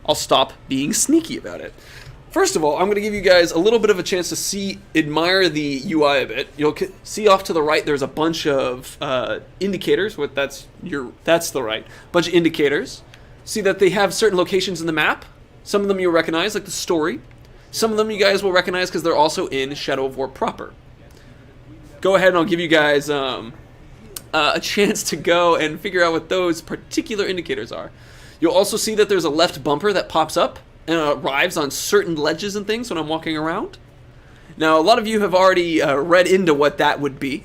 I'll stop being sneaky about it. First of all, I'm going to give you guys a little bit of a chance to admire the UI a bit. You'll see off to the right, there's a bunch of indicators. That's the right. Bunch of indicators. See that they have certain locations in the map. Some of them you'll recognize, like the story. Some of them you guys will recognize because they're also in Shadow of War proper. Go ahead and I'll give you guys a chance to go and figure out what those particular indicators are. You'll also see that there's a left bumper that pops up and arrives on certain ledges and things when I'm walking around. Now, a lot of you have already read into what that would be.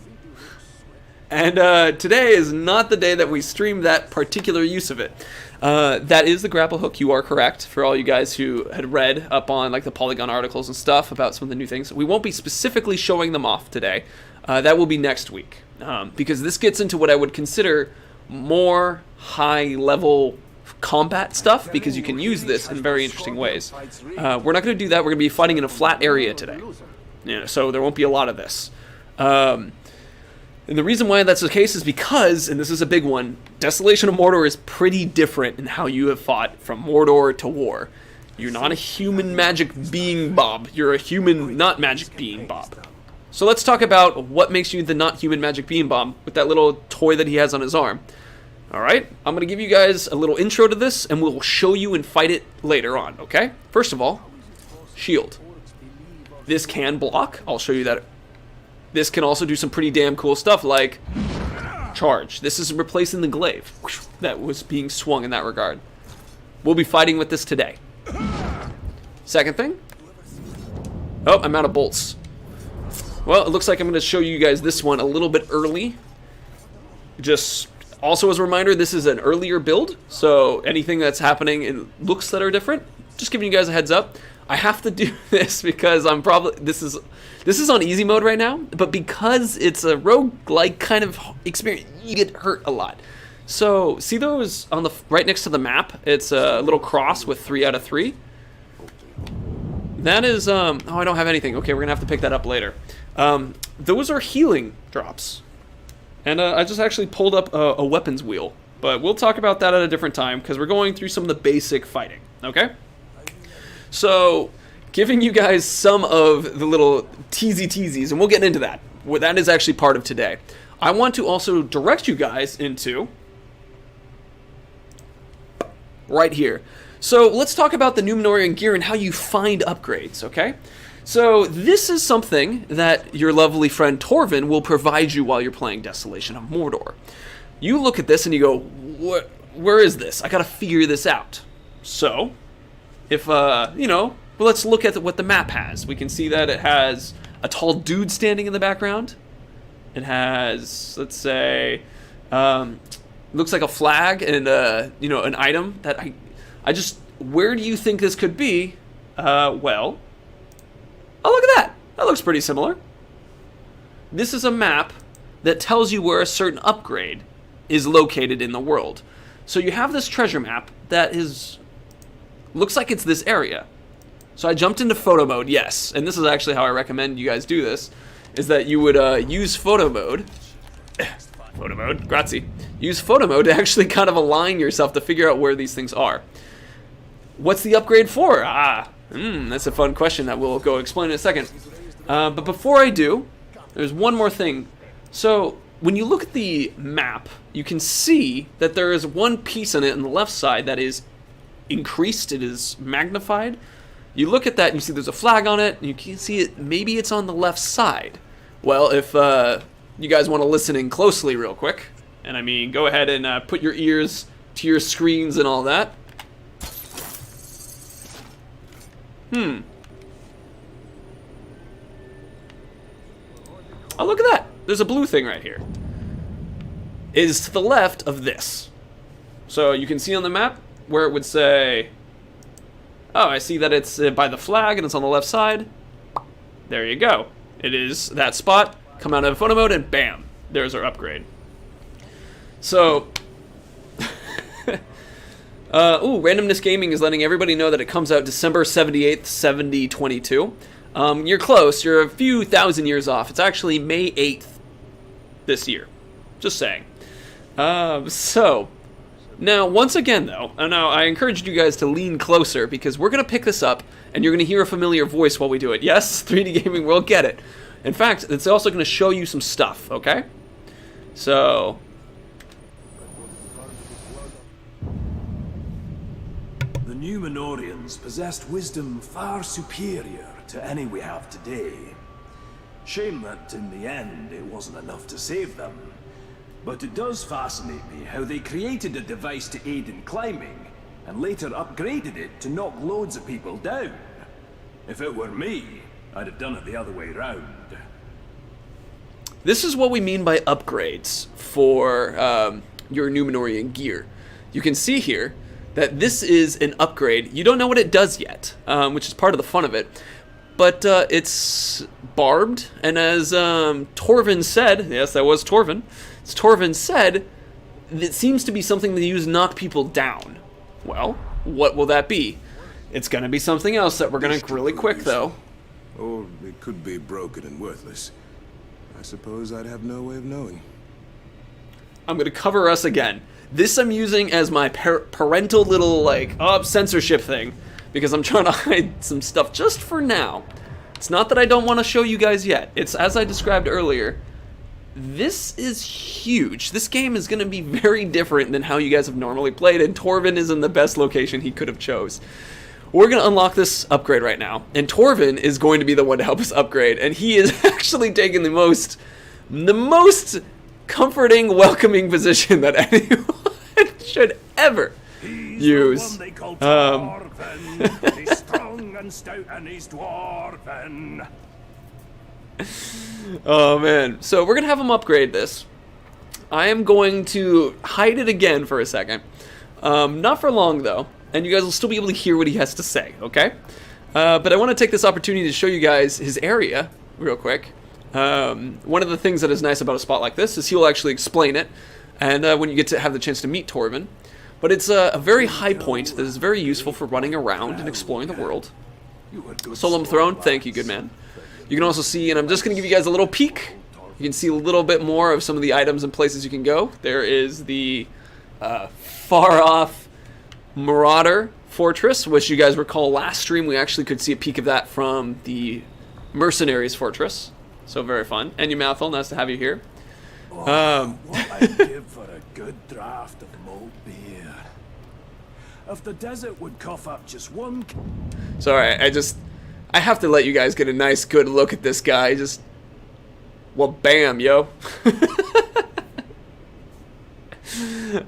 And today is not the day that we stream that particular use of it. That is the grapple hook, you are correct, for all you guys who had read up on like the Polygon articles and stuff about some of the new things. We won't be specifically showing them off today. That will be next week. Because this gets into what I would consider more high-level combat stuff, because you can use this in very interesting ways. We're not going to do that. We're going to be fighting in a flat area today. So there won't be a lot of this. And the reason why that's the case is because, and this is a big one, Desolation of Mordor is pretty different in how you have fought from Mordor to war. You're not a human magic being, Bob. You're a human not magic being, Bob. So let's talk about what makes you the not human magic being, Bob, with that little toy that he has on his arm. Alright, I'm going to give you guys a little intro to this, and we'll show you and fight it later on, okay? First of all, shield. This can block. I'll show you that. This can also do some pretty damn cool stuff like charge. This is replacing the glaive that was being swung in that regard. We'll be fighting with this today. Second thing. Oh, I'm out of bolts. Well, it looks like I'm going to show you guys this one a little bit early. Just also as a reminder, this is an earlier build, so anything that's happening in looks that are different, just giving you guys a heads up. I have to do this because I'm probably this is on easy mode right now, but because it's a roguelike kind of experience, you get hurt a lot. So see those on the right next to the map? It's a little cross with 3 out of 3. That is oh, I don't have anything. Okay, we're gonna have to pick that up later. Those are healing drops. And I just actually pulled up a weapons wheel. But we'll talk about that at a different time, because we're going through some of the basic fighting, okay? So, giving you guys some of the little teasies, and we'll get into that. That is actually part of today. I want to also direct you guys into right here. So, let's talk about the Numenorian gear and how you find upgrades, okay? So this is something that your lovely friend Torben will provide you while you're playing Desolation of Mordor. You look at this and you go, where is this? I gotta figure this out. So, if, well, let's look at what the map has. We can see that it has a tall dude standing in the background. It has, let's say, looks like a flag and, an item that where do you think this could be? Well, oh, look at that. That looks pretty similar. This is a map that tells you where a certain upgrade is located in the world. So you have this treasure map that looks like it's this area. So I jumped into photo mode, yes. And this is actually how I recommend you guys do this, is that you would use photo mode. Photo mode, grazie. Use photo mode to actually kind of align yourself to figure out where these things are. What's the upgrade for? That's a fun question that we'll go explain in a second. But before I do, there's one more thing. So when you look at the map, you can see that there is one piece on it on the left side that is increased. It is magnified. You look at that and you see there's a flag on it, and you can see it. Maybe it's on the left side. Well, if you guys want to listen in closely real quick, and I mean, go ahead and put your ears to your screens and all that. Oh, look at that. There's a blue thing right here. It is to the left of this. So you can see on the map where it would say, oh, I see that it's by the flag and it's on the left side. There you go. It is that spot. Come out of photo mode and bam, there's our upgrade. So, Randomness Gaming is letting everybody know that it comes out December 78th, 7022. You're close. You're a few thousand years off. It's actually May 8th this year. Just saying. So, Now, once again, though, now I encourage you guys to lean closer because we're going to pick this up and you're going to hear a familiar voice while we do it. Yes, 3D Gaming will get it. In fact, it's also going to show you some stuff, okay? So... The Numenorians possessed wisdom far superior to any we have today. Shame that, in the end, it wasn't enough to save them. But it does fascinate me how they created a device to aid in climbing, and later upgraded it to knock loads of people down. If it were me, I'd have done it the other way round. This is what we mean by upgrades for your Numenorian gear. You can see here that this is an upgrade. You don't know what it does yet, which is part of the fun of it. But it's barbed, and as Torben said, yes, that was Torben, as Torben said, it seems to be something they use to knock people down. Well, what will that be? It's going to be something else that we're going to really quick, though. Or it could be broken and worthless. I suppose I'd have no way of knowing. I'm going to cover us again. This I'm using as my parental little, like, censorship thing, because I'm trying to hide some stuff just for now. It's not that I don't want to show you guys yet. It's as I described earlier. This is huge. This game is going to be very different than how you guys have normally played, and Torben is in the best location he could have chose. We're going to unlock this upgrade right now, and Torben is going to be the one to help us upgrade, and he is actually taking the most comforting, welcoming position that anyone should ever use. The one they call Torben. He's strong and stout and he's dwarven. Oh man, so we're gonna have him upgrade this. I am going to hide it again for a second. Not for long though, and you guys will still be able to hear what he has to say, okay? But I want to take this opportunity to show you guys his area real quick. One of the things that is nice about a spot like this is he'll actually explain it, and when you get to have the chance to meet Torben. But it's a very high point that is very useful for running around and exploring the world. Solemn Throne, thank you, good man. You can also see, and I'm just going to give you guys a little peek. You can see a little bit more of some of the items and places you can go. There is the far-off Marauder Fortress, which you guys recall last stream. We actually could see a peek of that from the Mercenaries Fortress. So very fun. And Umathel, nice to have you here. What I'd give for a good draft of malt beer. If the desert would cough up just one... Sorry, I have to let you guys get a nice, good look at this guy. Well, bam, yo.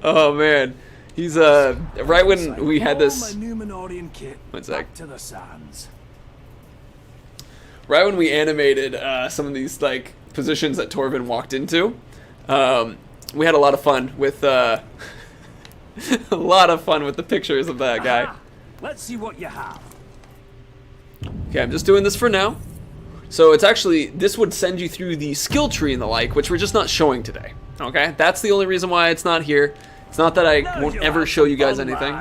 Oh, man. He's, right when we had this... One sec. To the sands. Right when we animated some of these, like, positions that Torben walked into, we had a lot of fun with, a lot of fun with the pictures of that guy. Aha. Let's see what you have. Okay, I'm just doing this for now. So it's actually, this would send you through the skill tree and the like, which we're just not showing today. Okay, that's the only reason why it's not here. It's not that I won't ever show you guys anything.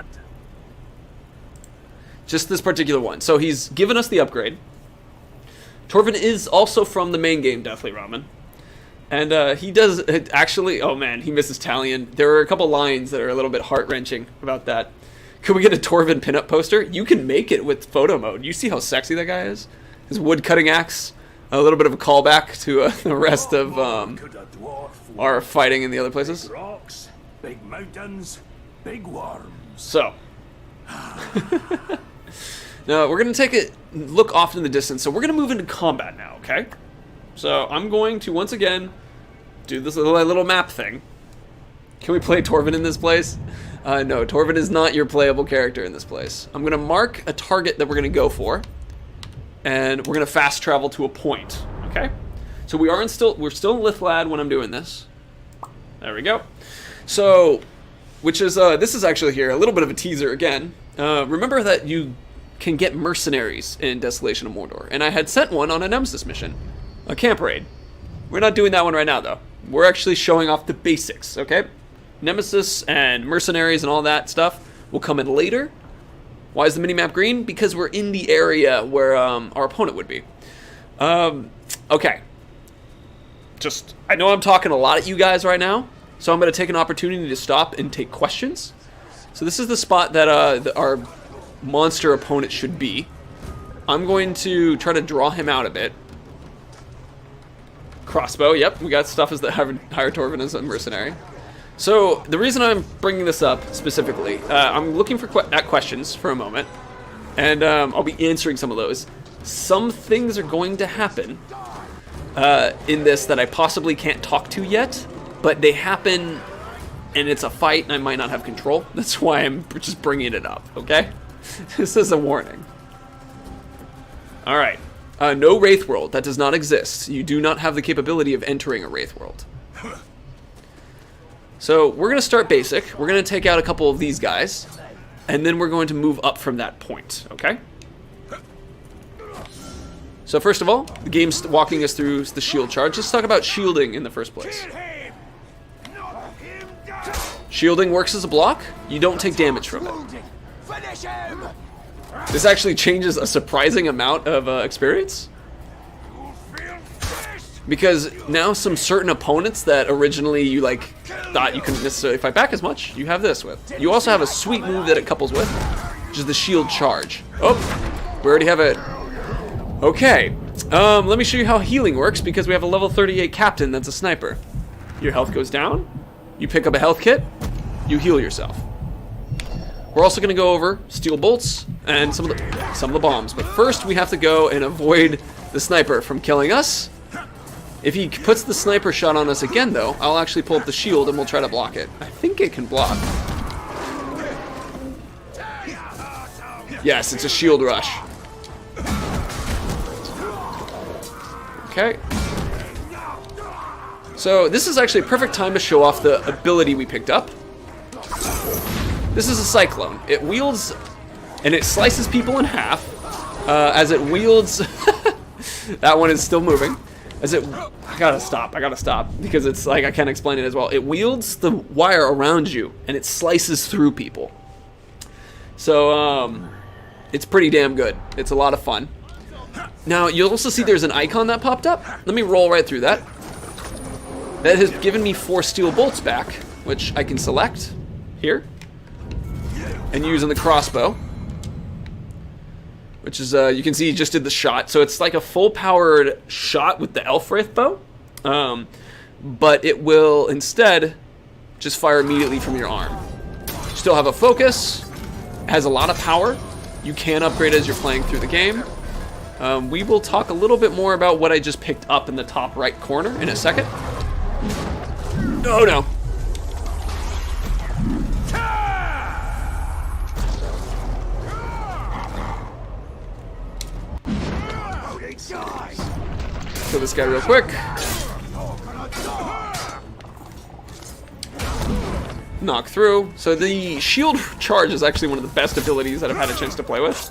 Just this particular one. So he's given us the upgrade. Torben is also from the main game, Deathly Ramen. And he does, actually, oh man, he misses Talion. There are a couple lines that are a little bit heart-wrenching about that. Could we get a Torben pinup poster? You can make it with photo mode. You see how sexy that guy is? His wood-cutting axe. A little bit of a callback to the rest of our fighting in the other places. Big rocks, big mountains, big worms. So. Now, we're going to take a look off in the distance. So we're going to move into combat now, okay? So I'm going to, once again, do this little map thing. Can we play Torben in this place? No, Torben is not your playable character in this place. I'm going to mark a target that we're going to go for. And we're going to fast travel to a point, okay? So we're still in Lithlad when I'm doing this. There we go. So, which is, this is actually here, a little bit of a teaser again. Remember that you can get mercenaries in Desolation of Mordor. And I had sent one on a Nemesis mission. A camp raid. We're not doing that one right now, though. We're actually showing off the basics, okay? Nemesis and mercenaries and all that stuff will come in later. Why is the minimap green? Because we're in the area where our opponent would be. Okay. I know I'm talking a lot at you guys right now, so I'm going to take an opportunity to stop and take questions. So this is the spot that our monster opponent should be. I'm going to try to draw him out a bit. Crossbow, yep, we got stuff as the higher Torben as a mercenary. So the reason I'm bringing this up specifically, I'm looking at questions for a moment, and I'll be answering some of those. Some things are going to happen in this that I possibly can't talk to yet, but they happen, and it's a fight, and I might not have control. That's why I'm just bringing it up, okay? This is a warning. All right. No Wraith World. That does not exist. You do not have the capability of entering a Wraith World. So we're going to start basic. We're going to take out a couple of these guys, and then we're going to move up from that point, okay? So first of all, the game's walking us through the shield charge. Let's talk about shielding in the first place. Shielding works as a block. You don't take damage from it. This actually changes a surprising amount of experience. Because now some certain opponents that originally you thought you couldn't necessarily fight back as much, you have this with. You also have a sweet move that it couples with, which is the shield charge. Oh, we already have it. Okay, let me show you how healing works, because we have a level 38 captain that's a sniper. Your health goes down, you pick up a health kit, you heal yourself. We're also going to go over steel bolts and some of the bombs, but first we have to go and avoid the sniper from killing us. If he puts the sniper shot on us again, though, I'll actually pull up the shield and we'll try to block it. I think it can block. Yes, it's a shield rush. Okay. So this is actually a perfect time to show off the ability we picked up. This is a cyclone. It wields, and it slices people in half as it wields. That one is still moving. I gotta stop, because it's like, I can't explain it as well. It wields the wire around you, and it slices through people. So, it's pretty damn good. It's a lot of fun. Now, you'll also see there's an icon that popped up. Let me roll right through that. That has given me 4 steel bolts back, which I can select here and use on the crossbow. Which is, you can see he just did the shot. So it's like a full-powered shot with the elf wraith bow. But it will instead just fire immediately from your arm. Still have a focus. Has a lot of power. You can upgrade as you're playing through the game. We will talk a little bit more about what I just picked up in the top right corner in a second. Oh no. Kill this guy real quick. Knock through. So the shield charge is actually one of the best abilities that I've had a chance to play with.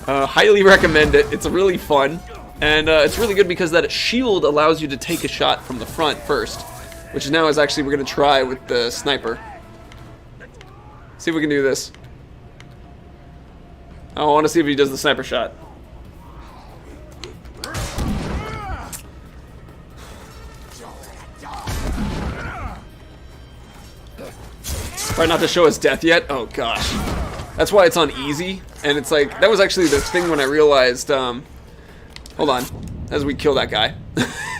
Highly recommend it. It's really fun. And it's really good because that shield allows you to take a shot from the front first. Which now is actually, we're going to try with the sniper. See if we can do this. I want to see if he does the sniper shot. Try not to show his death yet. Oh gosh. That's why it's on easy. And it's like, that was actually the thing when I realized, hold on, as we kill that guy.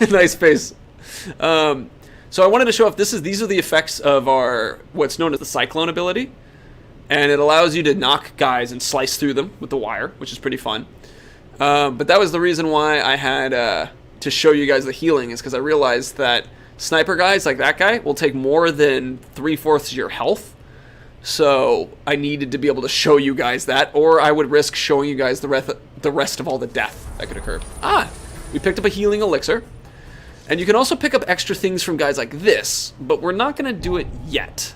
Nice face. So I wanted to show off, these are the effects of our, what's known as the Cyclone ability. And it allows you to knock guys and slice through them with the wire, which is pretty fun. But that was the reason why I had to show you guys the healing, is because I realized that sniper guys like that guy will take more than 3/4 your health. So I needed to be able to show you guys that, or I would risk showing you guys the rest of all the death that could occur. We picked up a healing elixir. And you can also pick up extra things from guys like this, but we're not going to do it yet.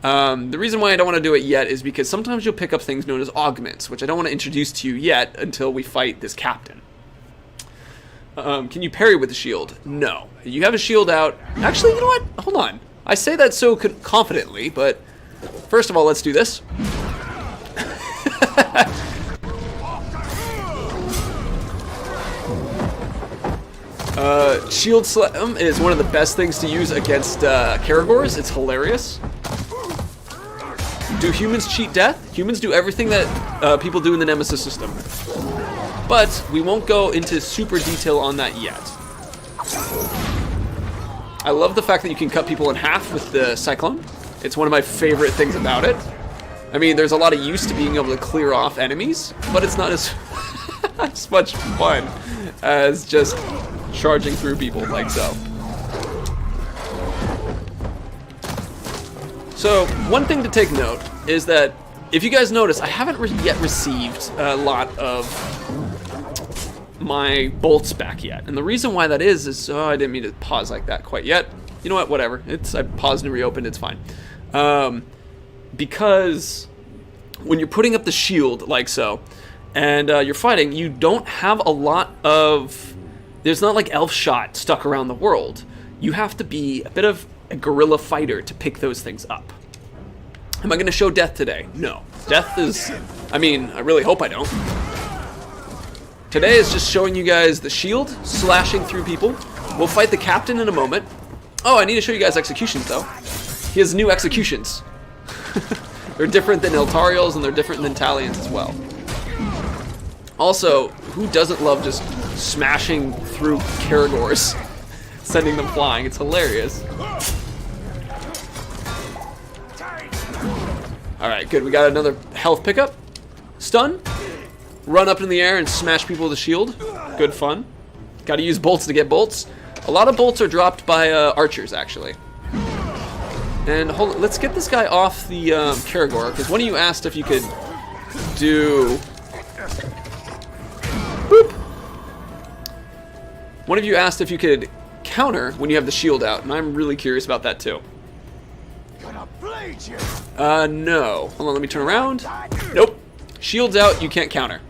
The reason why I don't want to do it yet is because sometimes you'll pick up things known as Augments, which I don't want to introduce to you yet until we fight this captain. Can you parry with the shield? No. You have a shield out. Actually, you know what? Hold on. I say that so confidently, but first of all, let's do this. Shield Slam is one of the best things to use against Karagors. It's hilarious. Do humans cheat death? Humans do everything that people do in the Nemesis system. But we won't go into super detail on that yet. I love the fact that you can cut people in half with the Cyclone. It's one of my favorite things about it. I mean, there's a lot of use to being able to clear off enemies, but it's not as, as much fun as just charging through people like so. So, one thing to take note is that, if you guys notice, I haven't yet received a lot of my bolts back yet. And the reason why that is oh, I didn't mean to pause like that quite yet. You know what, whatever. I paused and reopened, it's fine. Because when you're putting up the shield like so, and you're fighting, you don't have a lot of... There's not like elf shot stuck around the world. You have to be a bit of a guerrilla fighter to pick those things up. Am I going to show death today? No. Death is... I mean, I really hope I don't. Today is just showing you guys the shield, slashing through people. We'll fight the captain in a moment. Oh, I need to show you guys executions, though. He has new executions. They're different than Eltariel's, and they're different than Talion's as well. Also, who doesn't love just smashing through Caragors, sending them flying? It's hilarious. Alright, good. We got another health pickup. Stun. Run up in the air and smash people with a shield. Good fun. Gotta use bolts to get bolts. A lot of bolts are dropped by archers, actually. And hold on, let's get this guy off the Caragor, because one of you asked if you could do... Boop! One of you asked if you could counter when you have the shield out, and I'm really curious about that too. No. Hold on, let me turn around. Nope. Shield's out, you can't counter.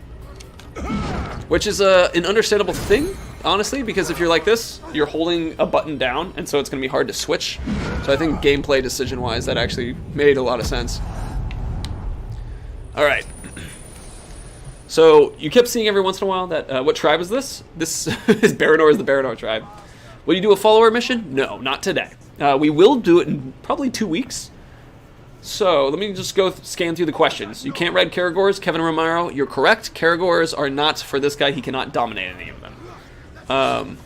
Which is an understandable thing, honestly, because if you're like this, you're holding a button down, and so it's going to be hard to switch. So I think gameplay decision-wise, that actually made a lot of sense. Alright. So, you kept seeing every once in a while that, what tribe is this? This is Baranor is the Baranor tribe. Will you do a follower mission? No, not today. We will do it in probably 2 weeks. So, let me just go scan through the questions. You can't ride Caragors, Kevin Romero. You're correct. Caragors are not for this guy. He cannot dominate any of them.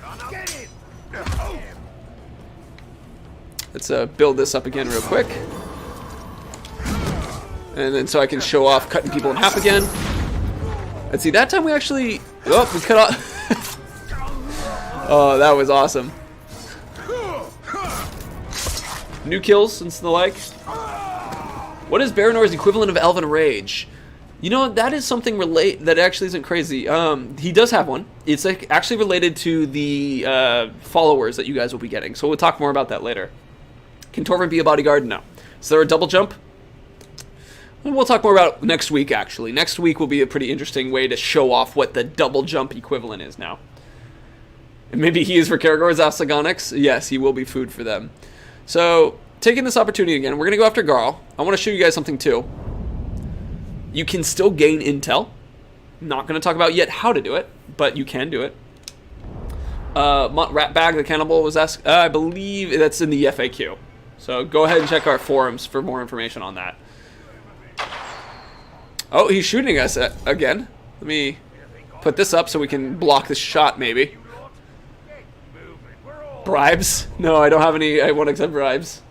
Let's build this up again real quick. And then so I can show off cutting people in half again. Let's see, that time we actually... Oh, we cut off... Oh, that was awesome. New kills since the like. What is Baranor's equivalent of Elven Rage? You know, that is something that actually isn't crazy. He does have one. It's like actually related to the followers that you guys will be getting. So we'll talk more about that later. Can Torben be a bodyguard? No. Is there a double jump? We'll talk more about it next week, actually. Next week will be a pretty interesting way to show off what the double jump equivalent is now. And maybe he is for Caragor's Asagonics. Yes, he will be food for them. So, taking this opportunity again, we're going to go after Garl. I want to show you guys something too. You can still gain intel. Not going to talk about yet how to do it, but you can do it. Ratbag the Cannibal was asked. I believe that's in the FAQ. So go ahead and check our forums for more information on that. Oh, he's shooting us again. Let me put this up so we can block this shot, maybe. Bribes? No, I don't have any. I won't accept bribes.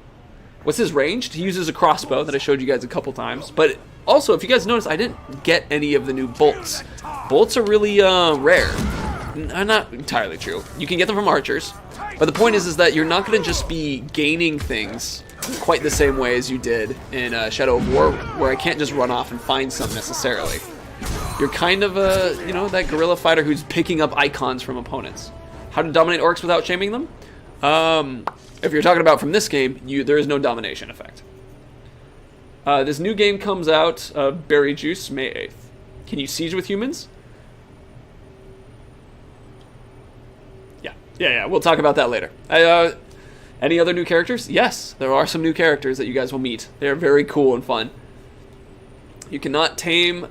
What's his range? He uses a crossbow that I showed you guys a couple times. But also, if you guys notice, I didn't get any of the new bolts. Bolts are really rare. Not entirely true. You can get them from archers. But the point is that you're not going to just be gaining things quite the same way as you did in Shadow of War, where I can't just run off and find some necessarily. You're kind of a, you know, that guerrilla fighter who's picking up icons from opponents. How to dominate orcs without shaming them? If you're talking about from this game, there is no domination effect. This new game comes out, Berry Juice, May 8th. Can you siege with humans? Yeah, we'll talk about that later. Any other new characters? Yes, there are some new characters that you guys will meet. They are very cool and fun. You cannot tame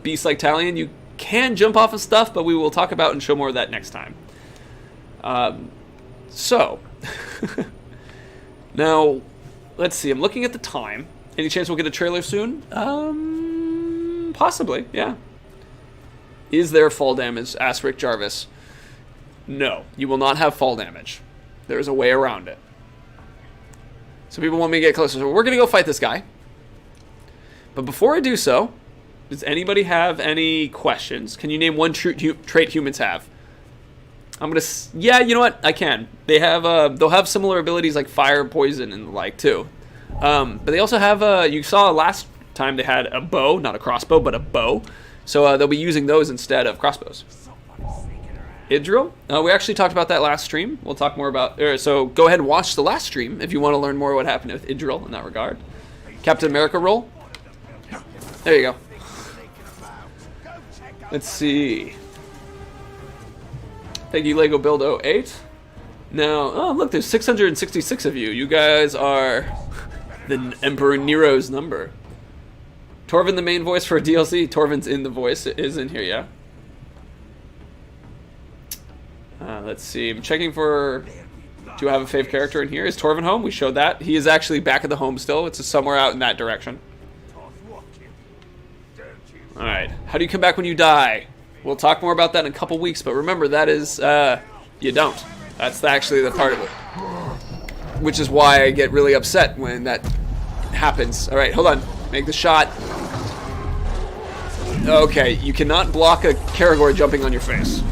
beasts like Talion. You can jump off of stuff, but we will talk about and show more of that next time. So, now, let's see. I'm looking at the time. Any chance we'll get a trailer soon? Possibly, yeah. Is there fall damage? Asked Rick Jarvis. No, you will not have fall damage. There's a way around it. So people want me to get closer. So we're going to go fight this guy. But before I do so, does anybody have any questions? Can you name one trait humans have? I'm going to... Yeah, you know what? I can. They have, they'll have similar abilities like fire, poison, and the like, too. But they also have... you saw last time they had a bow. Not a crossbow, but a bow. So they'll be using those instead of crossbows. Idril? We actually talked about that last stream. We'll talk more about... so go ahead and watch the last stream if you want to learn more what happened with Idril in that regard. Captain America roll. There you go. Let's see. Thank you, Lego Build 08. Now, oh look, there's 666 of you. You guys are the Emperor Nero's number. Torben, the main voice for DLC. Torben's in the voice. It is in here, yeah. Let's see. I'm checking for... Do I have a fave character in here? Is Torben home? We showed that. He is actually back at the home still. It's somewhere out in that direction. Alright. How do you come back when you die? We'll talk more about that in a couple weeks, but remember, that is... you don't. That's actually the part of it. Which is why I get really upset when that happens. Alright, hold on. Make the shot. Okay, you cannot block a Karagor jumping on your face.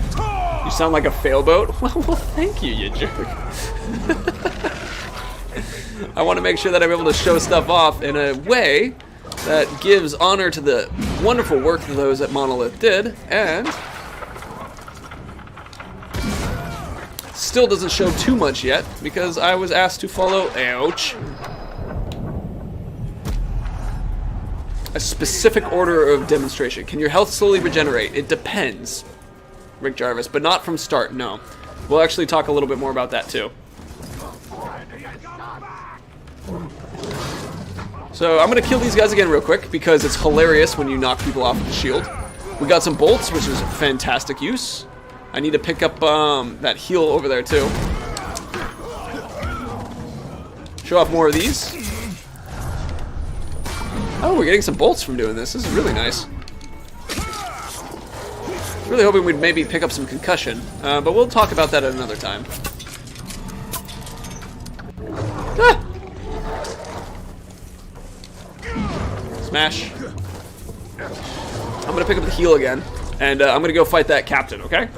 You sound like a failboat? Well, thank you, you jerk. I want to make sure that I'm able to show stuff off in a way that gives honor to the wonderful work that those at Monolith did, and still doesn't show too much yet, because I was asked to follow, ouch, a specific order of demonstration. Can your health slowly regenerate? It depends. Rick Jarvis, but not from start, no. We'll actually talk a little bit more about that too. So I'm going to kill these guys again real quick because it's hilarious when you knock people off with the shield. We got some bolts, which is fantastic use. I need to pick up that heal over there too. Show off more of these. Oh, we're getting some bolts from doing this. This is really nice. Really hoping we'd maybe pick up some concussion, but we'll talk about that at another time. Ah! Smash. I'm gonna pick up the heal again, and I'm gonna go fight that captain, okay?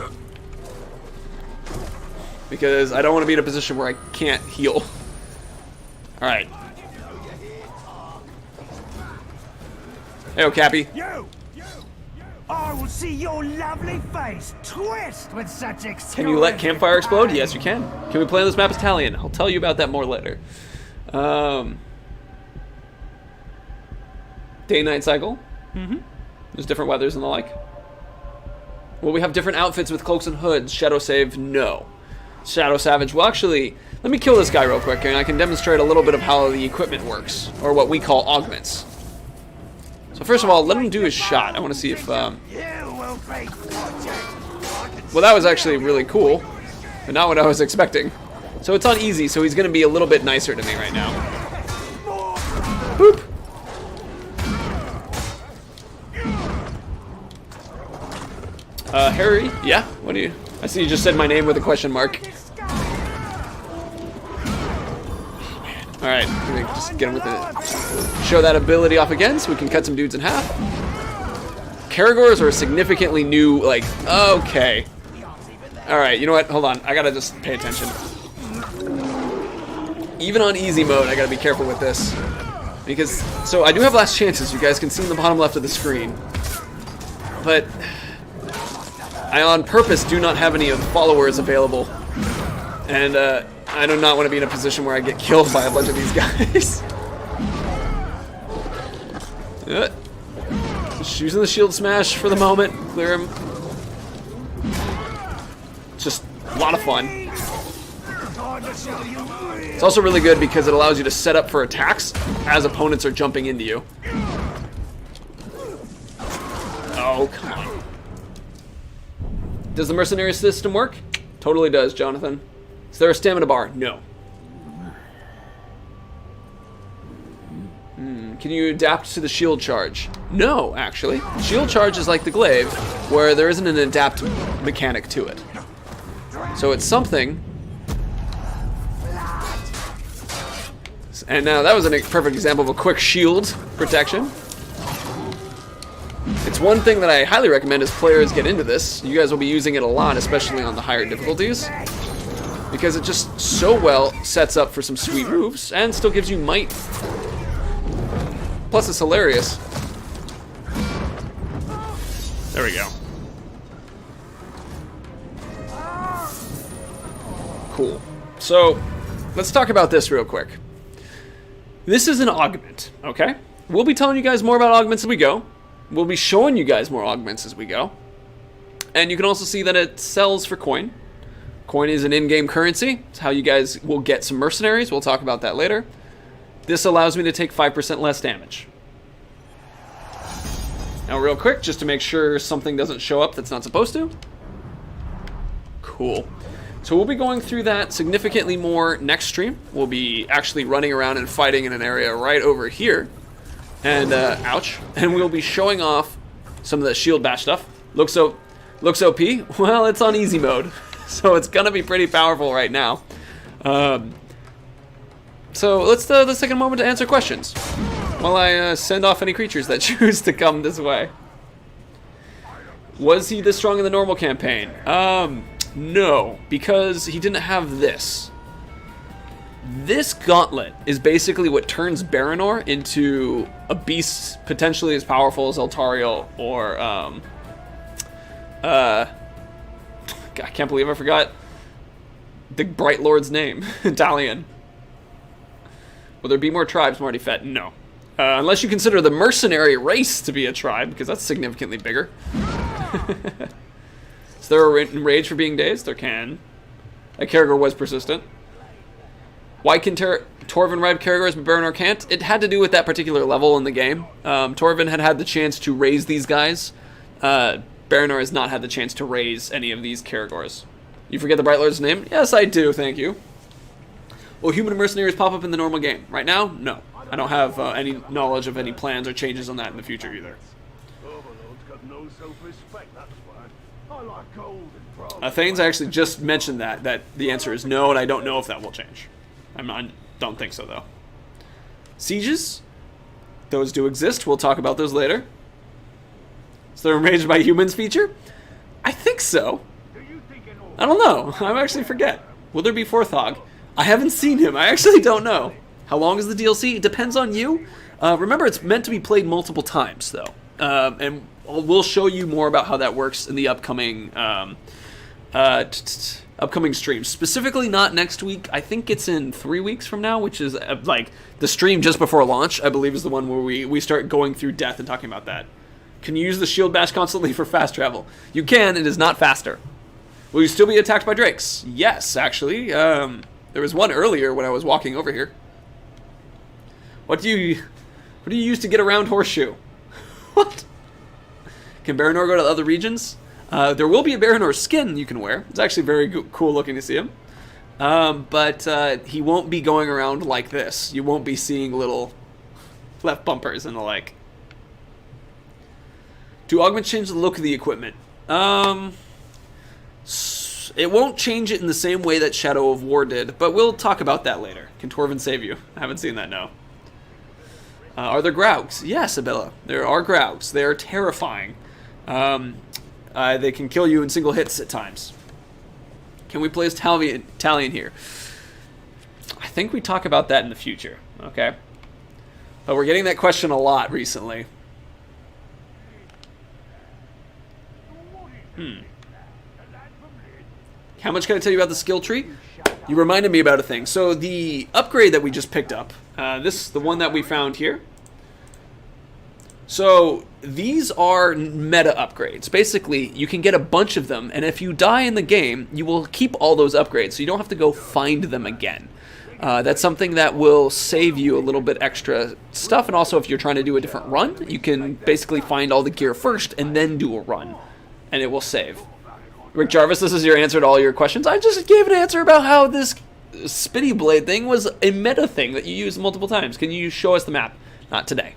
Because I don't want to be in a position where I can't heal. Alright. Hey, Cappy. I will see your lovely face twist with such exquisite... Can you let campfire explode? Yes, you can. Can we play on this map as Talion? I'll tell you about that more later. Day-night cycle. There's different weathers and the like. Will we have different outfits with cloaks and hoods? Shadow save? No. Shadow Savage. Well, actually, let me kill this guy real quick, and I can demonstrate a little bit of how the equipment works, or what we call augments. So first of all, let him do his shot. I want to see if... Well, that was actually really cool, but not what I was expecting. So it's on easy, so he's going to be a little bit nicer to me right now. Boop! Harry? Yeah? What do you... I see you just said my name with a question mark. Alright, let me just get him with it. Show that ability off again so we can cut some dudes in half. Karagors are significantly new, like, okay. Alright, you know what? Hold on. I gotta just pay attention. Even on easy mode, I gotta be careful with this. Because, so I do have last chances, you guys can see in the bottom left of the screen. But I on purpose do not have any of the followers available. And, I do not want to be in a position where I get killed by a bunch of these guys. Just using the shield smash for the moment. Clear him. Just a lot of fun. It's also really good because it allows you to set up for attacks as opponents are jumping into you. Oh, come on. Does the mercenary system work? Totally does, Jonathan. Is there a stamina bar? No. Can you adapt to the shield charge? No, actually. Shield charge is like the glaive, where there isn't an adapt mechanic to it. So it's something. And now that was a perfect example of a quick shield protection. It's one thing that I highly recommend as players get into this. You guys will be using it a lot, especially on the higher difficulties, because it just so well sets up for some sweet moves and still gives you might. Plus it's hilarious. There we go. Cool. So, let's talk about this real quick. This is an augment, okay? We'll be telling you guys more about augments as we go. We'll be showing you guys more augments as we go. And you can also see that it sells for coin. Coin is an in-game currency. It's how you guys will get some mercenaries. We'll talk about that later. This allows me to take 5% less damage. Now real quick, just to make sure something doesn't show up that's not supposed to. Cool. So we'll be going through that significantly more next stream. We'll be actually running around and fighting in an area right over here. And, ouch. And we'll be showing off some of the shield bash stuff. Looks OP? Well, it's on easy mode. So it's gonna be pretty powerful right now. So let's take a moment to answer questions while I send off any creatures that choose to come this way. Was he this strong in the normal campaign? No, because he didn't have this. This gauntlet is basically what turns Baranor into a beast potentially as powerful as Eltariel or, I can't believe I forgot the Bright Lord's name, Italian. Will there be more tribes, Marty Fett? No. Unless you consider the mercenary race to be a tribe, because that's significantly bigger. Is there a rage for being dazed? There can. That Caragor was persistent. Why can Torben ride Caragors but Baranor can't? It had to do with that particular level in the game. Torben had the chance to raise these guys. Baranor has not had the chance to raise any of these Caragors. You forget the Bright Lord's name? Yes, I do, thank you. Will human mercenaries pop up in the normal game? Right now, no. I don't have any knowledge of any plans or changes on that in the future either. Thanes, I actually just mentioned that the answer is no, and I don't know if that will change. I don't think so, though. Sieges? Those do exist. We'll talk about those later. Is there a Enraged by Humans feature? I think so. I don't know. I actually forget. Will there be Forthog? I haven't seen him. I actually don't know. How long is the DLC? It depends on you. Remember, it's meant to be played multiple times, though. And we'll show you more about how that works in the upcoming upcoming streams. Specifically not next week. I think it's in 3 weeks from now, which is like the stream just before launch, I believe, is the one where we start going through death and talking about that. Can you use the shield bash constantly for fast travel? You can. It is not faster. Will you still be attacked by drakes? Yes, actually. There was one earlier when I was walking over here. What do you use to get around Horseshoe? What? Can Baranor go to other regions? There will be a Baranor skin you can wear. It's actually very cool looking to see him. But he won't be going around like this. You won't be seeing little left bumpers and the like. Do augments change the look of the equipment? It won't change it in the same way that Shadow of War did, but we'll talk about that later. Can Torben save you? I haven't seen that, no. Are there Graugs? Yes, Abella. There are Graugs. They are terrifying. They can kill you in single hits at times. Can we play as Talion here? I think we talk about that in the future, okay? But we're getting that question a lot recently. How much can I tell you about the skill tree? You reminded me about a thing. So the upgrade that we just picked up, the one that we found here. So these are meta upgrades. Basically, you can get a bunch of them, and if you die in the game, you will keep all those upgrades, so you don't have to go find them again. That's something that will save you a little bit extra stuff, and also if you're trying to do a different run, you can basically find all the gear first and then do a run, and it will save. Rick Jarvis, this is your answer to all your questions. I just gave an answer about how this Spitty Blade thing was a meta thing that you use multiple times. Can you show us the map? Not today.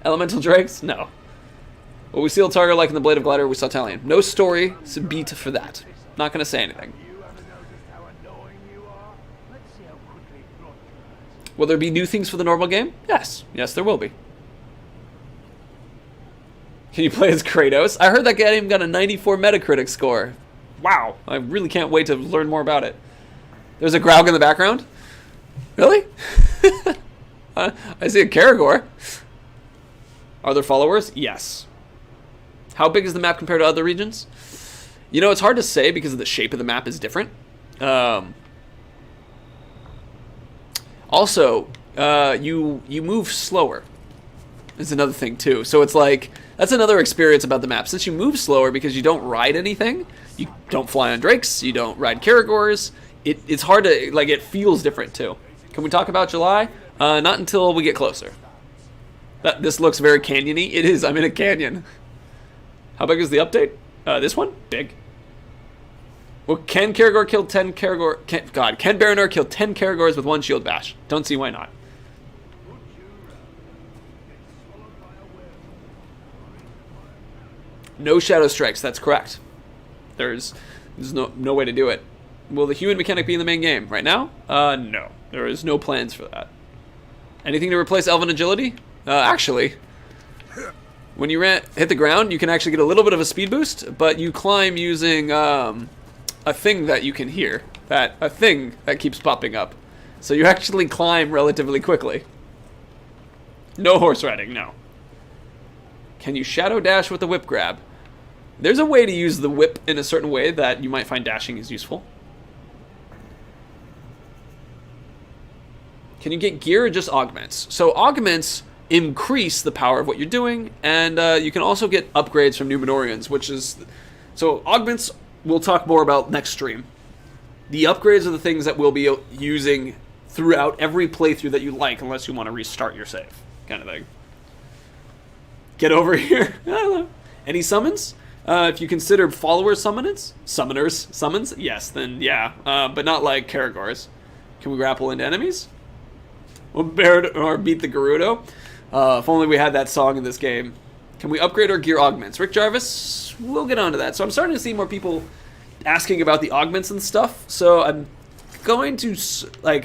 Elemental Drakes? No. Will we seal target like in the Blade of Glider? We saw Talion. No story, so beat for that. Not going to say anything. Will there be new things for the normal game? Yes. Yes, there will be. Can you play as Kratos? I heard that game got a 94 Metacritic score. Wow. I really can't wait to learn more about it. There's a Graug in the background? Really? I see a Karagor. Are there followers? Yes. How big is the map compared to other regions? You know, it's hard to say because of the shape of the map is different. Also, you move slower is another thing too. So it's like, that's another experience about the map. Since you move slower because you don't ride anything, you don't fly on drakes, you don't ride Karagors, it's hard to, like, it feels different too. Can we talk about July? Not until we get closer. This looks very canyony. It is, I'm in a canyon. How big is the update? This one? Big. Well, can Karagor kill 10 Karagor? Can Baranor kill 10 Karagors with one shield bash? Don't see why not. No shadow strikes, that's correct. There's no way to do it. Will the human mechanic be in the main game? Right now? No. There is no plans for that. Anything to replace Elven Agility? Actually, when you hit the ground, you can actually get a little bit of a speed boost, but you climb using a thing that you can hear. A thing that keeps popping up. So you actually climb relatively quickly. No horse riding, no. Can you shadow dash with the whip grab? There's a way to use the whip in a certain way that you might find dashing is useful. Can you get gear or just augments? So augments increase the power of what you're doing, and you can also get upgrades from Numenorians, which is... So augments we'll talk more about next stream. The upgrades are the things that we'll be using throughout every playthrough that you like, unless you want to restart your save, kind of thing. Get over here. I don't know. Any summons? If you consider follower summons, yes, then yeah. But not like Karagors. Can we grapple into enemies? We'll or beat the Gerudo. If only we had that song in this game. Can we upgrade our gear augments? Rick Jarvis, we'll get onto that. So I'm starting to see more people asking about the augments and stuff. So I'm going to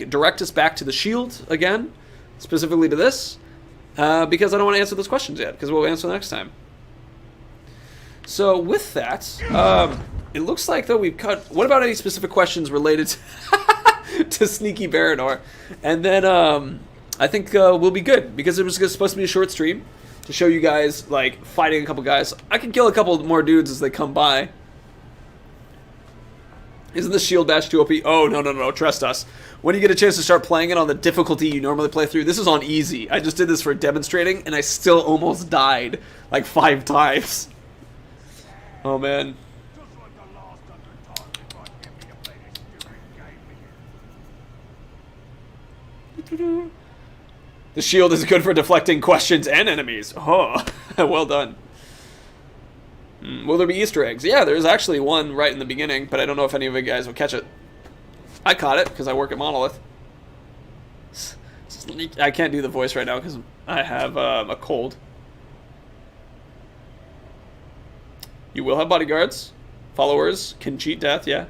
direct us back to the shield again, specifically to this, because I don't want to answer those questions yet, because we'll answer next time. So with that, it looks like though we've cut. What about any specific questions related to Sneaky Baranor? And then I think we'll be good, because it was supposed to be a short stream to show you guys like fighting a couple guys. I can kill a couple more dudes as they come by. Isn't the shield bash too OP? Oh, no, trust us. When you get a chance to start playing it on the difficulty you normally play through, this is on easy. I just did this for demonstrating, and I still almost died like 5 times. Oh, man. The shield is good for deflecting questions and enemies. Oh, well done. Will there be Easter eggs? Yeah, there's actually one right in the beginning, but I don't know if any of you guys will catch it. I caught it because I work at Monolith. I can't do the voice right now because I have a cold. You will have bodyguards. Followers can cheat death, yeah.